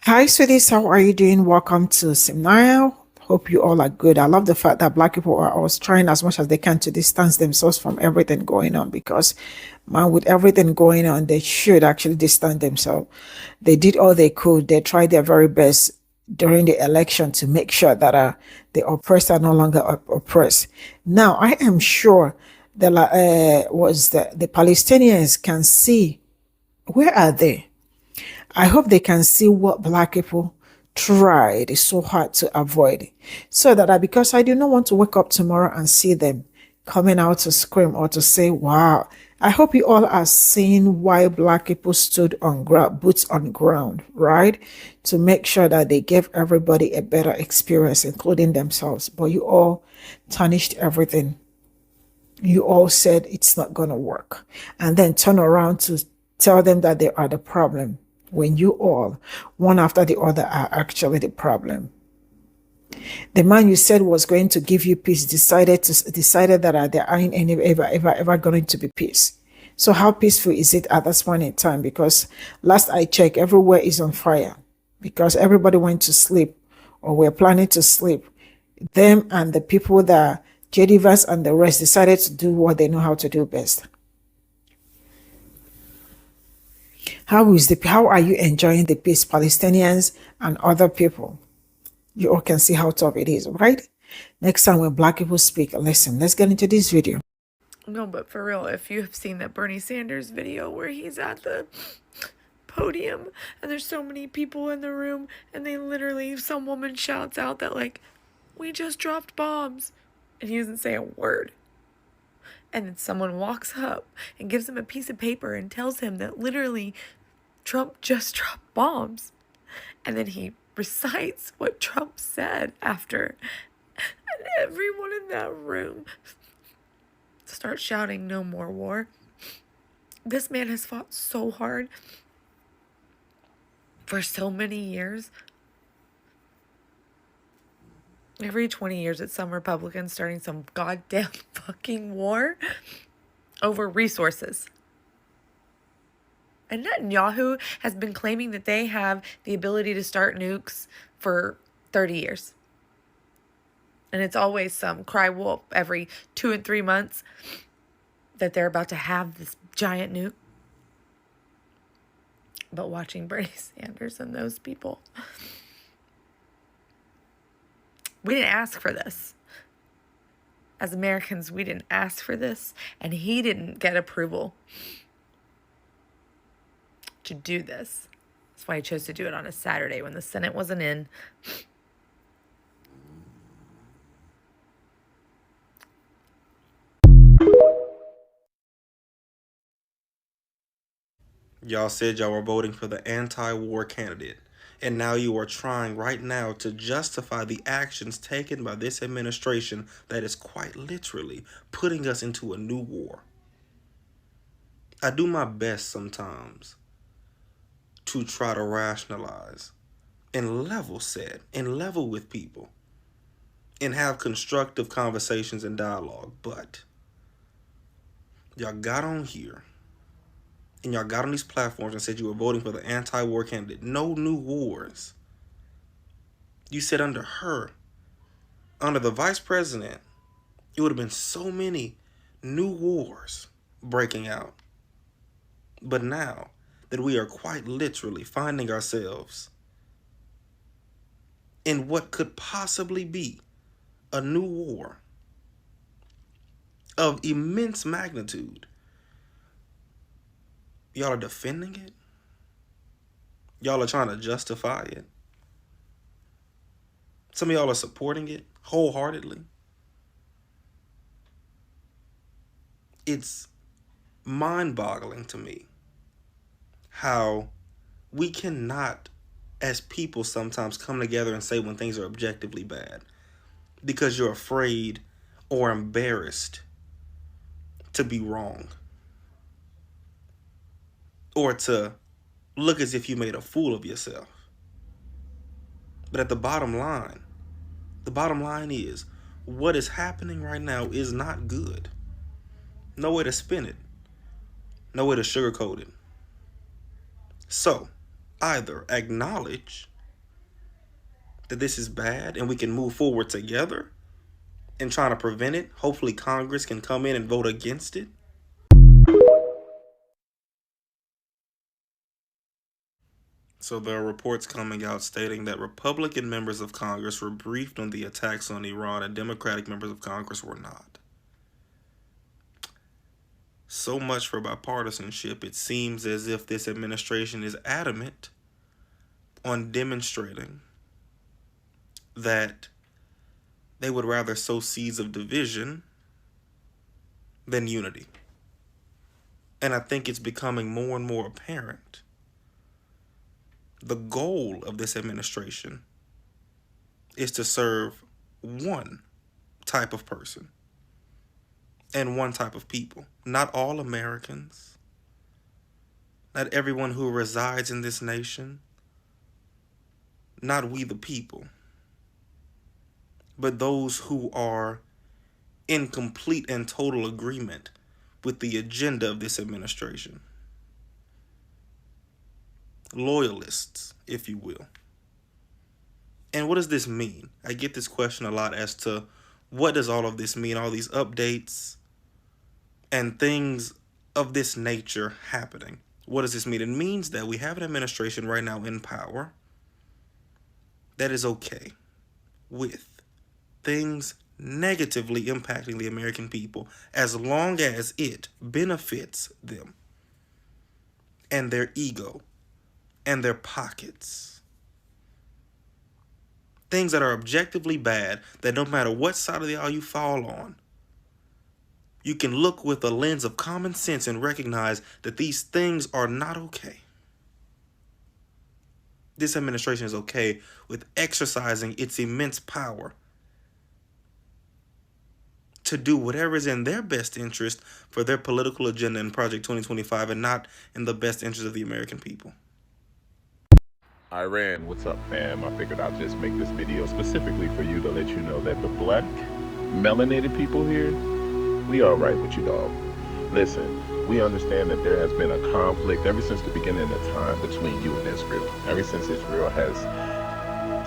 Hi, sweeties. How are you doing? Welcome to Seminary. Hope you all are good. I love the fact that Black people are always trying as much as they can to distance themselves from everything going on because, man, with everything going on, they should actually distance themselves. They did all they could. They tried their very best during the election to make sure that the oppressed are no longer oppressed. Now, I am sure that the Palestinians can see where are they? I hope they can see what Black people tried so hard to avoid. So that because I do not want to wake up tomorrow and see them coming out to scream or to say, wow. I hope you all are seeing why Black people stood on ground, boots on ground, right? To make sure that they gave everybody a better experience, including themselves. But you all tarnished everything. You all said it's not going to work. And then turn around to tell them that they are the problem when you all, one after the other, are actually the problem. The man you said was going to give you peace decided that there aren't any ever going to be peace. So how peaceful is it at this point in time? Because last I checked, everywhere is on fire because everybody went to sleep or were planning to sleep. Them and the people that JD Vance and the rest decided to do what they know how to do best. How are you enjoying the peace, Palestinians and other people? You all can see how tough it is, right? Next time when Black people speak, listen, let's get into this video. No, but for real, if you have seen that Bernie Sanders video where he's at the podium and there's so many people in the room and they literally, some woman shouts out that like, we just dropped bombs, and he doesn't say a word. And then someone walks up and gives him a piece of paper and tells him that literally Trump just dropped bombs. And then he recites what Trump said after. And everyone in that room starts shouting, no more war. This man has fought so hard for so many years. Every 20 years, it's some Republicans starting some goddamn fucking war over resources. And Netanyahu has been claiming that they have the ability to start nukes for 30 years. And it's always some cry wolf every 2 and 3 months that they're about to have this giant nuke. But watching Bernie Sanders and those people, we didn't ask for this. As Americans, we didn't ask for this, and he didn't get approval to do this. That's why I chose to do it on a Saturday when the Senate wasn't in. Y'all said y'all were voting for the anti-war candidate, and now you are trying right now to justify the actions taken by this administration that is quite literally putting us into a new war. I do my best sometimes to try to rationalize and level set and level with people and have constructive conversations and dialogue, but y'all got on here and y'all got on these platforms and said you were voting for the anti-war candidate. No new wars. You said under her, under the vice president, it would have been so many new wars breaking out. But now that we are quite literally finding ourselves in what could possibly be a new war of immense magnitude, y'all are defending it. Y'all are trying to justify it. Some of y'all are supporting it wholeheartedly. It's mind-boggling to me how we cannot, as people, sometimes come together and say when things are objectively bad because you're afraid or embarrassed to be wrong or to look as if you made a fool of yourself. But at the bottom line is what is happening right now is not good. No way to spin it. No way to sugarcoat it. So, either acknowledge that this is bad and we can move forward together in trying to prevent it. Hopefully Congress can come in and vote against it. So there are reports coming out stating that Republican members of Congress were briefed on the attacks on Iran and Democratic members of Congress were not. So much for bipartisanship. It seems as if this administration is adamant on demonstrating that they would rather sow seeds of division than unity. And I think it's becoming more and more apparent. The goal of this administration is to serve one type of person and one type of people. Not all Americans, not everyone who resides in this nation, not we the people, but those who are in complete and total agreement with the agenda of this administration. Loyalists, if you will. And what does this mean? I get this question a lot as to what does all of this mean, all these updates and things of this nature happening. What does this mean? It means that we have an administration right now in power that is okay with things negatively impacting the American people as long as it benefits them and their ego and their pockets. Things that are objectively bad, that no matter what side of the aisle you fall on, you can look with a lens of common sense and recognize that these things are not okay. This administration is okay with exercising its immense power to do whatever is in their best interest for their political agenda in Project 2025 and not in the best interest of the American people. Iran, what's up, fam? I figured I'd just make this video specifically for you to let you know that the black melanated people here, we all right with you, dog. Listen, we understand that there has been a conflict ever since the beginning of time between you and Israel. Ever since Israel has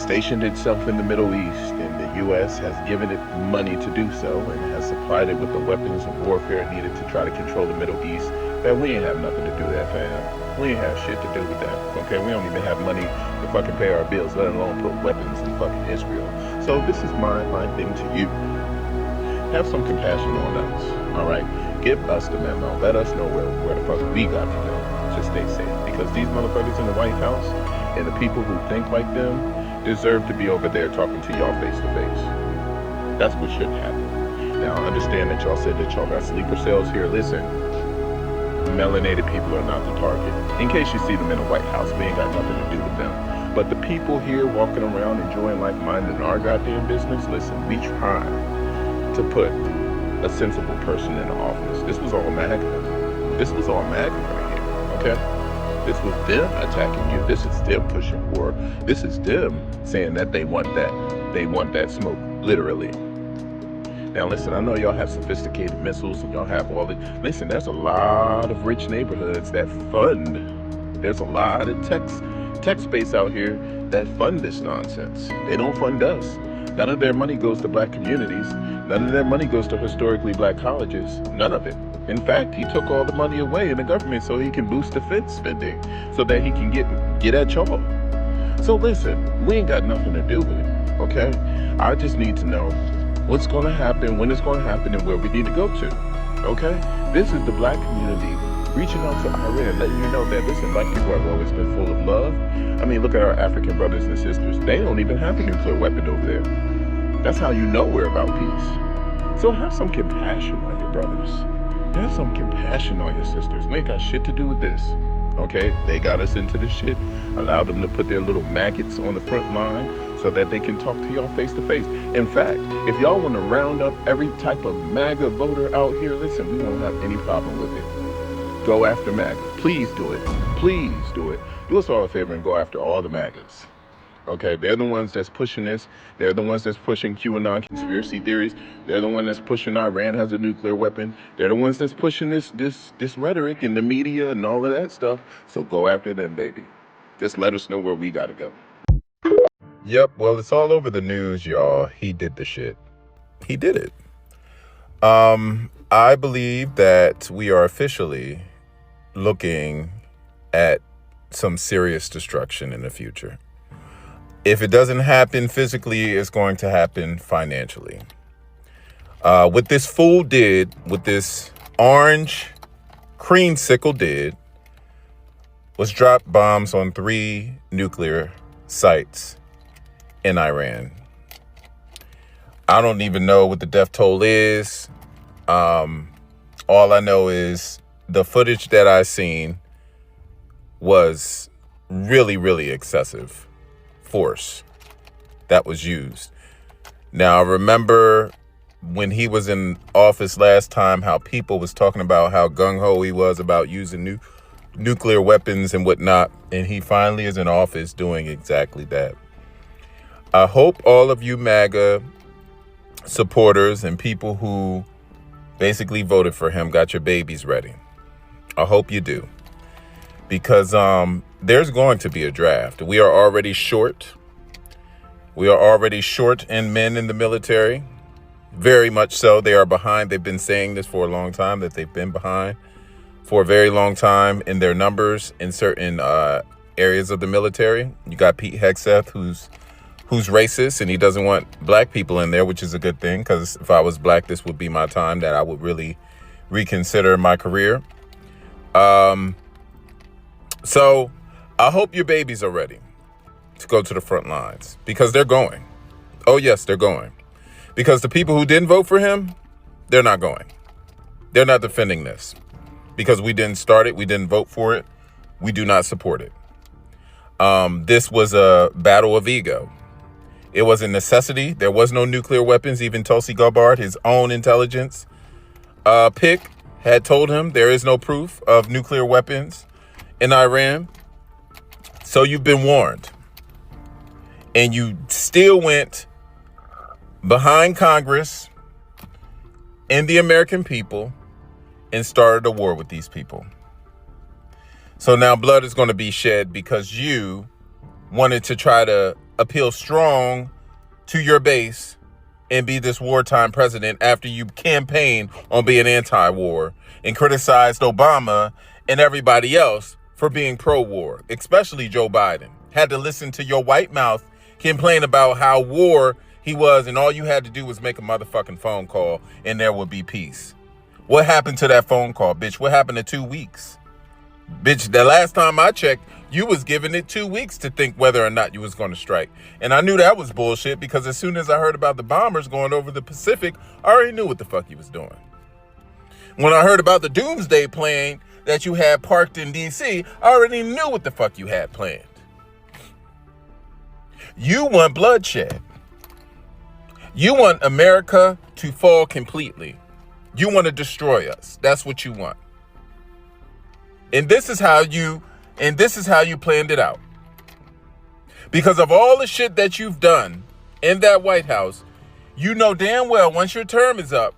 stationed itself in the Middle East, and the U.S. has given it money to do so and has supplied it with the weapons of warfare needed to try to control the Middle East, that we ain't have nothing to do with that, fam. We ain't have shit to do with that, okay? We don't even have money to fucking pay our bills, let alone put weapons in fucking Israel. So this is my thing to you. Have some compassion on us, all right? Give us the memo. Let us know where the fuck we got to go to stay safe. Because these motherfuckers in the White House and the people who think like them deserve to be over there talking to y'all face to face. That's what should happen. Now, I understand that y'all said that y'all got sleeper cells here. Listen, melanated people are not the target. In case you see them in the White House, we ain't got nothing to do with them. But the people here walking around enjoying like-minded in our goddamn business, listen, we try to put a sensible person in the office. This was all MAGA. This was all MAGA right here, okay? This was them attacking you. This is them pushing war. This is them saying that they want that smoke, literally. Now listen, I know y'all have sophisticated missiles and y'all have all the, listen, there's a lot of rich neighborhoods that fund, there's a lot of tech space out here that fund this nonsense. They don't fund us. None of their money goes to black communities. None of their money goes to historically black colleges. None of it. In fact, he took all the money away in the government so he can boost defense spending, so that he can get at y'all. So listen, we ain't got nothing to do with it, okay? I just need to know what's going to happen, when it's going to happen, and where we need to go to, okay? This is the black community reaching out to Iran, letting you know that, listen, black people have always been full of love. I mean, look at our African brothers and sisters. They don't even have a nuclear weapon over there. That's how you know we're about peace. So have some compassion on your brothers. Have some compassion on your sisters. We ain't got shit to do with this, okay? They got us into this shit. Allow them to put their little maggots on the front line so that they can talk to y'all face to face. In fact, if y'all want to round up every type of MAGA voter out here, listen, we won't have any problem with it. Go after MAGA. Please do it. Please do it. Do us all a favor and go after all the MAGAs. Okay, they're the ones that's pushing this. They're the ones that's pushing QAnon conspiracy theories. They're the ones that's pushing Iran has a nuclear weapon. They're the ones that's pushing this rhetoric in the media and all of that stuff. So go after them, baby. Just let us know where we gotta go. Yep, well, it's all over the news, y'all. He did the shit. He did it. I believe that we are officially looking at some serious destruction in the future. If it doesn't happen physically, it's going to happen financially. What this fool did, what this orange creamsicle did, was drop bombs on 3 nuclear sites in Iran. I don't even know what the death toll is. All I know is the footage that I seen was really, really excessive force that was used. Now, I remember when he was in office last time, how people was talking about how gung-ho he was about using nuclear weapons and whatnot, and he finally is in office doing exactly that. I hope all of you MAGA supporters and people who basically voted for him got your babies ready. I hope you do. Because there's going to be a draft. We are already short. We are already short in men in the military. Very much so. They are behind. They've been saying this for a long time, that they've been behind for a very long time in their numbers in certain areas of the military. You got Pete Hegseth, who's racist, and he doesn't want black people in there, which is a good thing, because if I was black, this would be my time that I would really reconsider my career. So I hope your babies are ready to go to the front lines, because they're going. Oh, yes, they're going. Because the people who didn't vote for him, they're not going. They're not defending this. Because we didn't start it, we didn't vote for it, we do not support it. This was a battle of ego. It was a necessity. There was no nuclear weapons. Even Tulsi Gabbard, his own intelligence pick, had told him there is no proof of nuclear weapons in Iran. So you've been warned. And you still went behind Congress and the American people and started a war with these people. So now blood is going to be shed because you wanted to try to appeal strong to your base and be this wartime president after you campaigned on being anti-war and criticized Obama and everybody else for being pro-war, especially Joe Biden. Had to listen to your white mouth complain about how war he was, and all you had to do was make a motherfucking phone call and there would be peace. What happened to that phone call, bitch? What happened to 2 weeks? Bitch, the last time I checked, you was giving it 2 weeks to think whether or not you was going to strike. And I knew that was bullshit, because as soon as I heard about the bombers going over the Pacific, I already knew what the fuck you was doing. When I heard about the doomsday plane that you had parked in D.C., I already knew what the fuck you had planned. You want bloodshed. You want America to fall completely. You want to destroy us. That's what you want. And this is how you planned it out. Because of all the shit that you've done in that White House, you know damn well once your term is up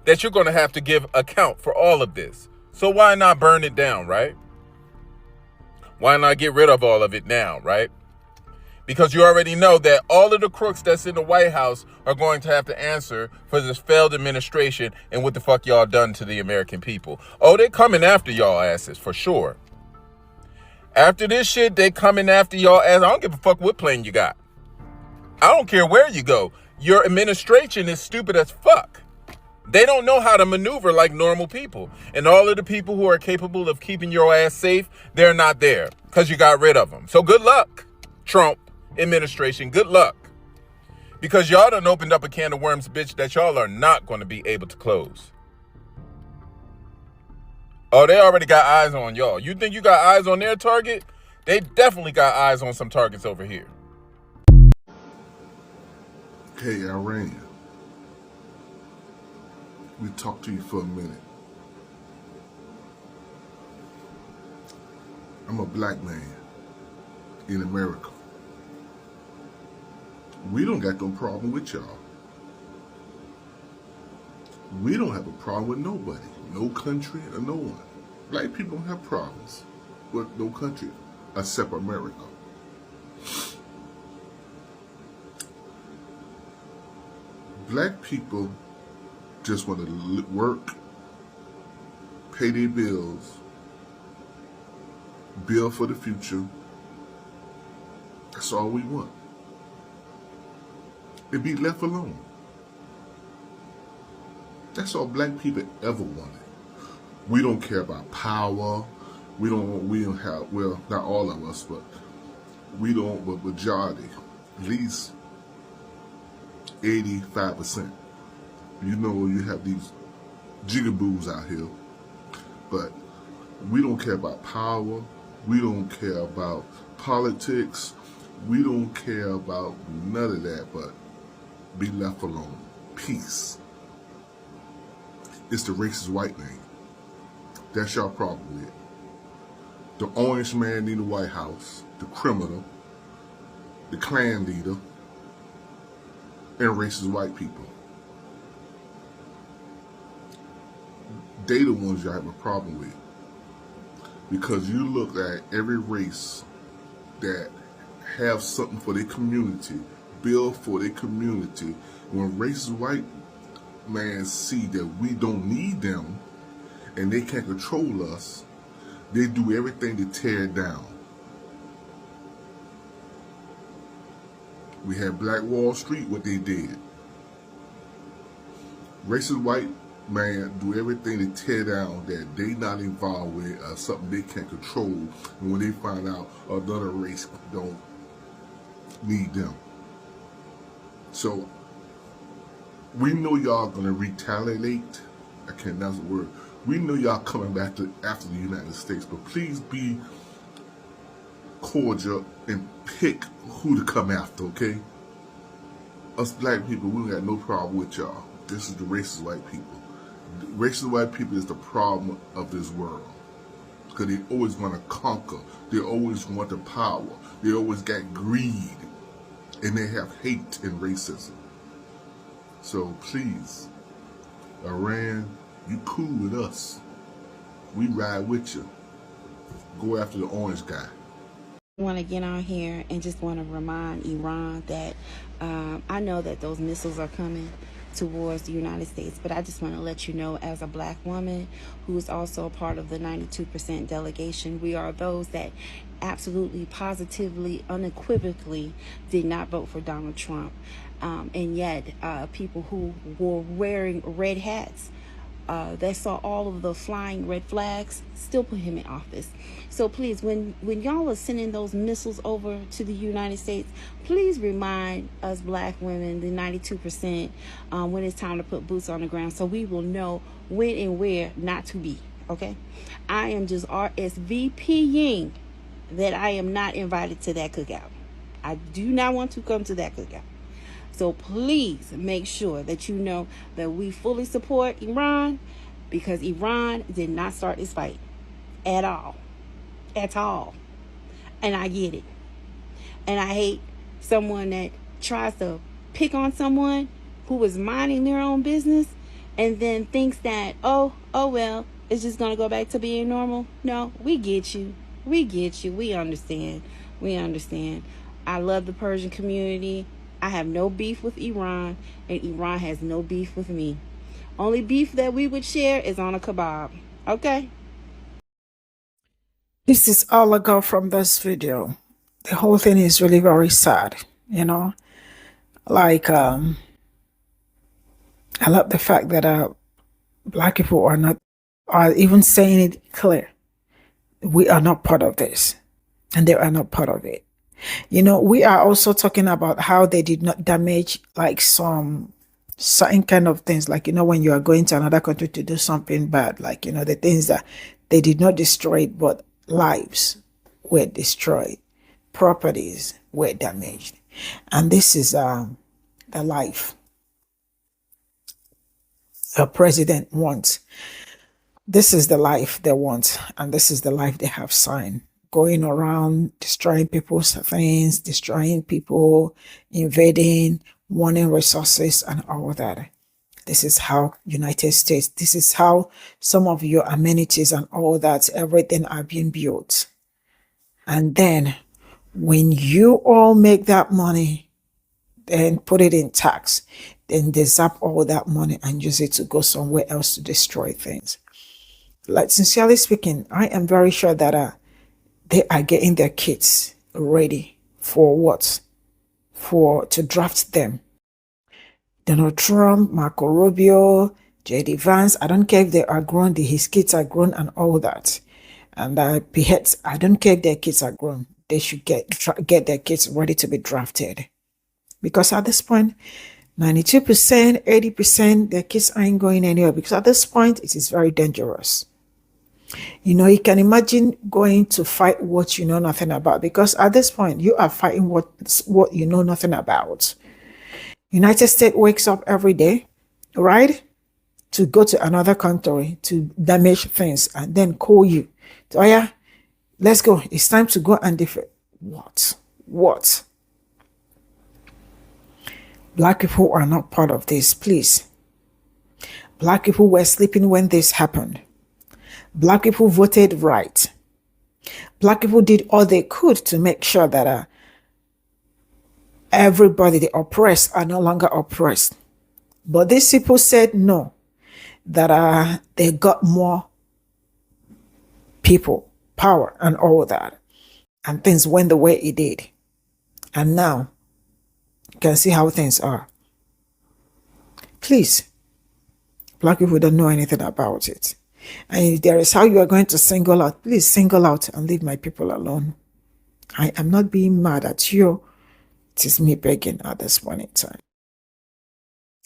that you're going to have to give account for all of this. So why not burn it down, right? Why not get rid of all of it now, right? Because you already know that all of the crooks that's in the White House are going to have to answer for this failed administration and what the fuck y'all done to the American people. Oh, they coming after y'all asses for sure. After this shit, they coming after y'all ass. I don't give a fuck what plane you got. I don't care where you go. Your administration is stupid as fuck. They don't know how to maneuver like normal people. And all of the people who are capable of keeping your ass safe, they're not there because you got rid of them. So good luck, Trump administration. Good luck. Because y'all done opened up a can of worms, bitch, that y'all are not going to be able to close. Oh, they already got eyes on y'all. You think you got eyes on their target? They definitely got eyes on some targets over here. Hey, Iran. We talk to you for a minute. I'm a black man in America. We don't got no problem with y'all. We don't have a problem with nobody. No country or no one. Black people don't have problems with no country except America. Black people just want to work, pay their bills, build for the future. That's all we want. And be left alone. That's all black people ever wanted. We don't care about power. We don't have, well, not all of us, but we don't, but majority, at least 85%. You know, you have these jigaboos out here, but we don't care about power. We don't care about politics. We don't care about none of that, but be left alone. Peace. It's the racist white man. That's your problem with it. The orange man in the White House, the criminal, the Klan leader, and racist white people. They the ones you have a problem with. Because you look at every race that have something for their community, build for their community. When racist white man see that we don't need them and they can't control us, they do everything to tear it down. We had Black Wall Street, what they did. Racist white man do everything to tear down that they not involved with, something they can't control, and when they find out another race don't need them. So we know y'all gonna retaliate. I can't pronounce the word. We know y'all coming back after the United States, but please be cordial and pick who to come after, okay? Us black people, we got no problem with y'all. This is the racist white people. The racist white people is the problem of this world. Because they always want to conquer. They always want the power. They always got greed. And they have hate and racism. So please, Iran, you cool with us. We ride with you. Go after the orange guy. I want to get on here and just want to remind Iran that I know that those missiles are coming towards the United States, but I just want to let you know, as a black woman who is also a part of the 92% delegation, we are those that absolutely, positively, unequivocally did not vote for Donald Trump. And yet people who were wearing red hats that saw all of the flying red flags still put him in office. So please, when y'all are sending those missiles over to the United States, please remind us black women, the 92%, when it's time to put boots on the ground, so we will know when and where not to be. Okay, I am just RSVPing that I am not invited to that cookout. I do not want to come to that cookout. So please make sure that you know that we fully support Iran, because Iran did not start this fight at all. At all. And I get it. And I hate someone that tries to pick on someone who is minding their own business and then thinks that, oh well, it's just going to go back to being normal. No, we get you. We get you. We understand. We understand. I love the Persian community. I have no beef with Iran, and Iran has no beef with me. Only beef that we would share is on a kebab. Okay? This is all I got from this video. The whole thing is really very sad, you know. Like, I love the fact that black people are even saying it clear. We are not part of this, and they are not part of it. You know, we are also talking about how they did not damage like some certain kind of things, like, you know, when you are going to another country to do something bad, like, you know, the things that they did not destroy, but lives were destroyed, properties were damaged. And this is the life a president wants. This is the life they want, and this is the life they have signed. Going around destroying people's things, destroying people, invading, wanting resources, and all that. This is how United States, this is how some of your amenities and all that, everything are being built. And then when you all make that money, and put it in tax. Then they zap all that money and use it to go somewhere else to destroy things. Like, sincerely speaking, I am very sure that they are getting their kids ready for what? To draft them. Donald Trump, Marco Rubio, J.D. Vance, I don't care if they are grown, his kids are grown and all that. And P0ple, I don't care if their kids are grown. They should get their kids ready to be drafted. Because at this point, 92%, 80%, their kids ain't going anywhere. Because at this point, it is very dangerous. You can imagine going to fight what you know nothing about. Because at this point, you are fighting what you know nothing about. United States wakes up every day, right, to go to another country to damage things and then call you. So, yeah, let's go. It's time to go and defend. What? Black people are not part of this, please. Black people were sleeping when this happened. Black people voted right. Black people did all they could to make sure that everybody, the oppressed, are no longer oppressed. But these people said no, that they got more people, power, and all that. And things went the way it did. And now, you can see how things are. Please, Black people don't know anything about it. And if there is how you are going to single out, please single out and leave my people alone. I am not being mad at you. It is me begging at this point in time.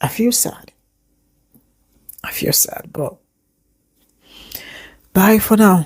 I feel sad, but bye for now.